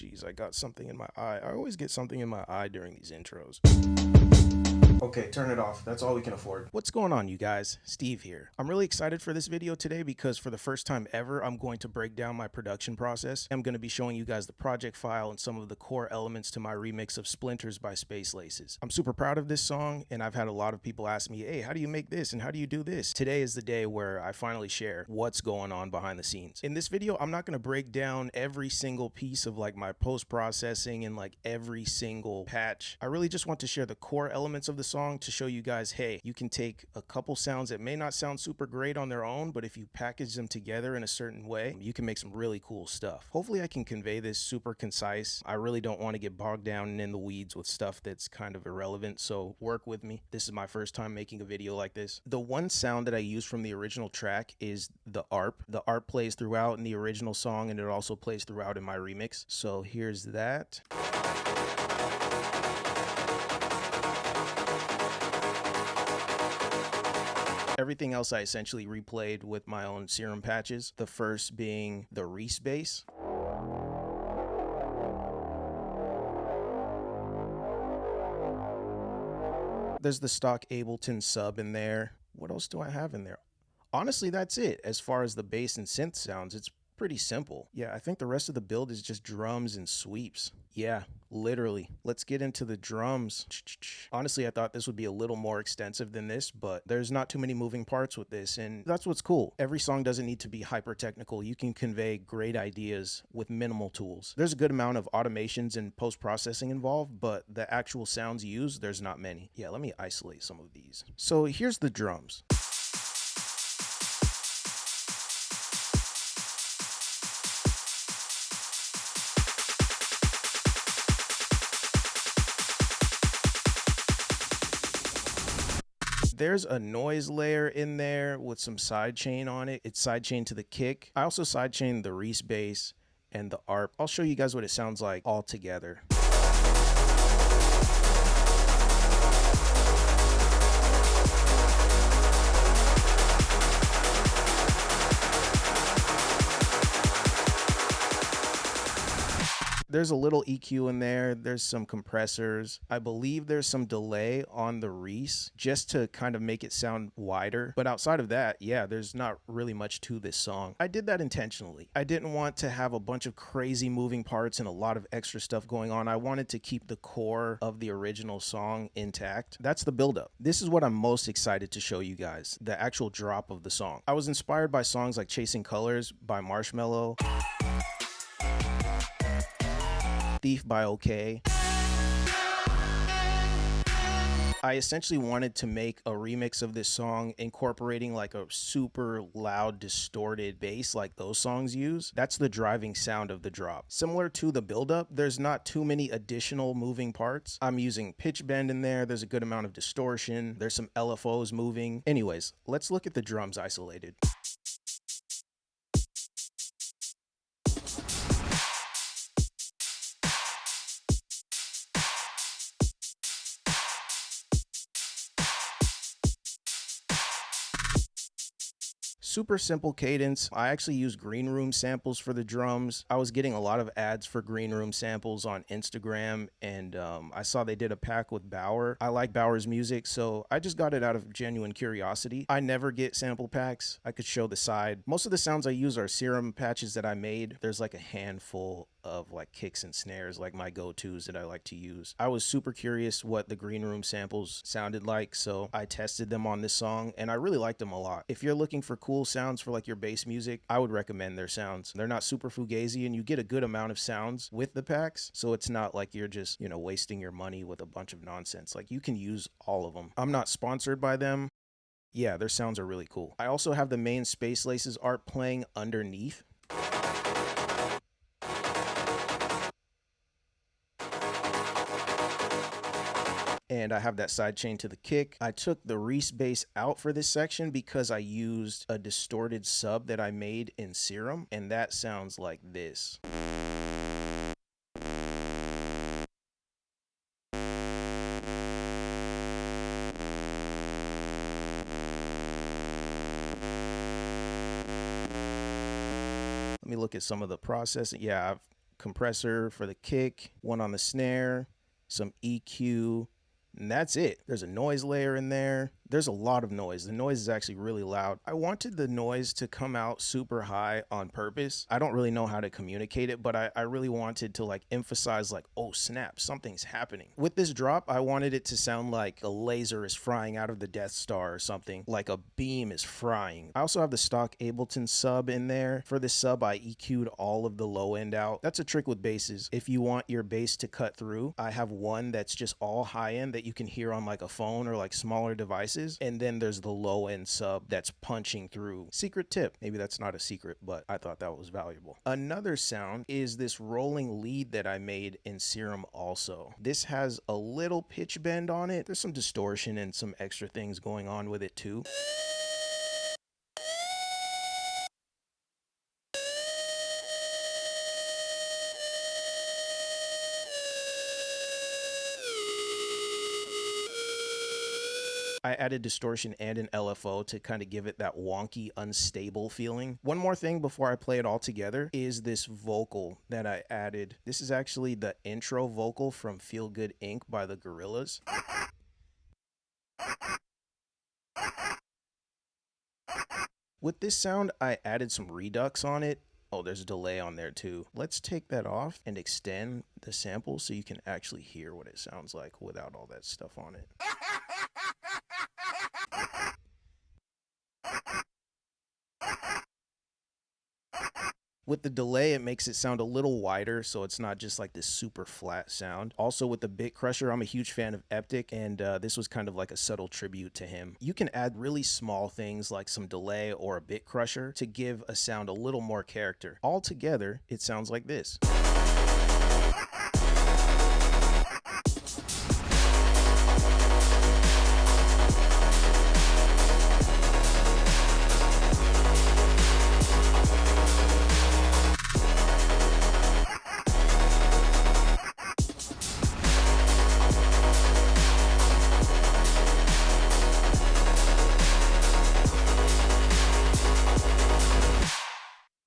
Jeez, I got something in my eye. I always get something in my eye during these intros. Okay, turn it off. That's all we can afford. What's going on, you guys? Steve here. I'm really excited for this video today because for the first time ever, I'm going to break down my production process. I'm going to be showing you guys the project file and some of the core elements to my remix of Splinters by Space Laces. I'm super proud of this song, and I've had a lot of people ask me, hey, how do you make this and how do you do this? Today is the day where I finally share what's going on behind the scenes. In this video, I'm not going to break down every single piece of like my post-processing and like every single patch. I really just want to share the core elements of the song to show you guys, hey, you can take a couple sounds that may not sound super great on their own, but if you package them together in a certain way, you can make some really cool stuff. Hopefully I can convey this super concise. I really don't want to get bogged down in the weeds with stuff that's kind of irrelevant, so work with me. This is my first time making a video like this. The one sound that I use from the original track is the ARP. The ARP plays throughout in the original song, and it also plays throughout in my remix. So here's that. Everything else I essentially replayed with my own serum patches, the first being the Reese bass. There's the stock Ableton sub in there. What else do I have in there? Honestly, that's it. As far as the bass and synth sounds, it's pretty simple. Yeah, I think the rest of the build is just drums and sweeps. Yeah, literally. Let's get into the drums. Honestly, I thought this would be a little more extensive than this, but there's not too many moving parts with this, and that's what's cool. Every song doesn't need to be hyper technical. You can convey great ideas with minimal tools. There's a good amount of automations and post-processing involved, but the actual sounds used, there's not many. Yeah, let me isolate some of these. So here's the drums. There's a noise layer in there with some sidechain on it. It's sidechained to the kick. I also sidechained the Reese bass and the ARP. I'll show you guys what it sounds like all together. There's a little EQ in there. There's some compressors. I believe there's some delay on the Reese just to kind of make it sound wider. But outside of that, yeah, there's not really much to this song. I did that intentionally. I didn't want to have a bunch of crazy moving parts and a lot of extra stuff going on. I wanted to keep the core of the original song intact. That's the buildup. This is what I'm most excited to show you guys, the actual drop of the song. I was inspired by songs like Chasing Colors by Marshmello, Thief by OK. I essentially wanted to make a remix of this song incorporating like a super loud distorted bass like those songs use. That's the driving sound of the drop. Similar to the buildup, there's not too many additional moving parts. I'm using pitch bend in there. There's a good amount of distortion. There's some LFOs moving. Anyways, let's look at the drums isolated. Super simple cadence. I actually use green room samples for the drums. I was getting a lot of ads for green room samples on Instagram, and I saw they did a pack with Bauer. I like Bauer's music, so I just got it out of genuine curiosity. I never get sample packs. I could show the side. Most of the sounds I use are serum patches that I made. There's like a handful of like kicks and snares, like my go-tos that I like to use. I was super curious what the green room samples sounded like, so I tested them on this song and I really liked them a lot. If you're looking for cool sounds for like your bass music, I would recommend their sounds. They're not super fugazi and you get a good amount of sounds with the packs, so it's not like you're just, you know, wasting your money with a bunch of nonsense. Like, you can use all of them. I'm not sponsored by them. Yeah, their sounds are really cool. I also have the main Space Laces art playing underneath. And I have that side chain to the kick. I took the Reese bass out for this section because I used a distorted sub that I made in Serum, and that sounds like this. Let me look at some of the processing. Yeah, I've compressor for the kick, one on the snare, some EQ, and that's it. There's a noise layer in there. There's a lot of noise. The noise is actually really loud. I wanted the noise to come out super high on purpose. I don't really know how to communicate it, but I really wanted to like emphasize like, oh snap, something's happening. With this drop, I wanted it to sound like a laser is frying out of the Death Star or something, like a beam is frying. I also have the stock Ableton sub in there. For this sub, I EQ'd all of the low end out. That's a trick with basses. If you want your bass to cut through, I have one that's just all high end that you can hear on like a phone or like smaller devices. And then there's the low end sub that's punching through. Secret tip. Maybe that's not a secret, but I thought that was valuable. Another sound is this rolling lead that I made in Serum also. This has a little pitch bend on it. There's some distortion and some extra things going on with it too. I added distortion and an LFO to kind of give it that wonky, unstable feeling. One more thing before I play it all together is this vocal that I added. This is actually the intro vocal from Feel Good Inc. by the Gorillaz. With this sound, I added some redux on it. Oh, there's a delay on there too. Let's take that off and extend the sample so you can actually hear what it sounds like without all that stuff on it. With the delay, it makes it sound a little wider, so it's not just like this super flat sound. Also, with the bit crusher, I'm a huge fan of Eptic, and this was kind of like a subtle tribute to him. You can add really small things like some delay or a bit crusher to give a sound a little more character. All together, it sounds like this.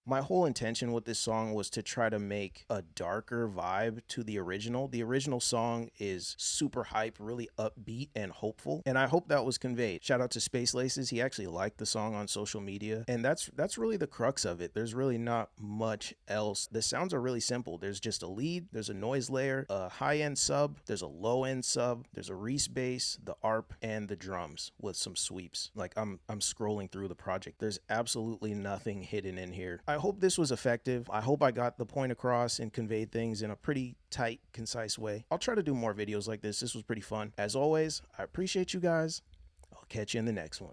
My whole intention with this song was to try to make a darker vibe to the original. The original song is super hype, really upbeat and hopeful, and I hope that was conveyed. Shout out to Space Laces. He actually liked the song on social media, and that's really the crux of it. There's really not much else. The sounds are really simple. There's just a lead, there's a noise layer, a high-end sub, there's a low-end sub, there's a Reese bass, the ARP, and the drums with some sweeps. Like I'm scrolling through the project. There's absolutely nothing hidden in here. I hope this was effective. I hope I got the point across and conveyed things in a pretty tight, concise way. I'll try to do more videos like this. This was pretty fun. As always, I appreciate you guys. I'll catch you in the next one.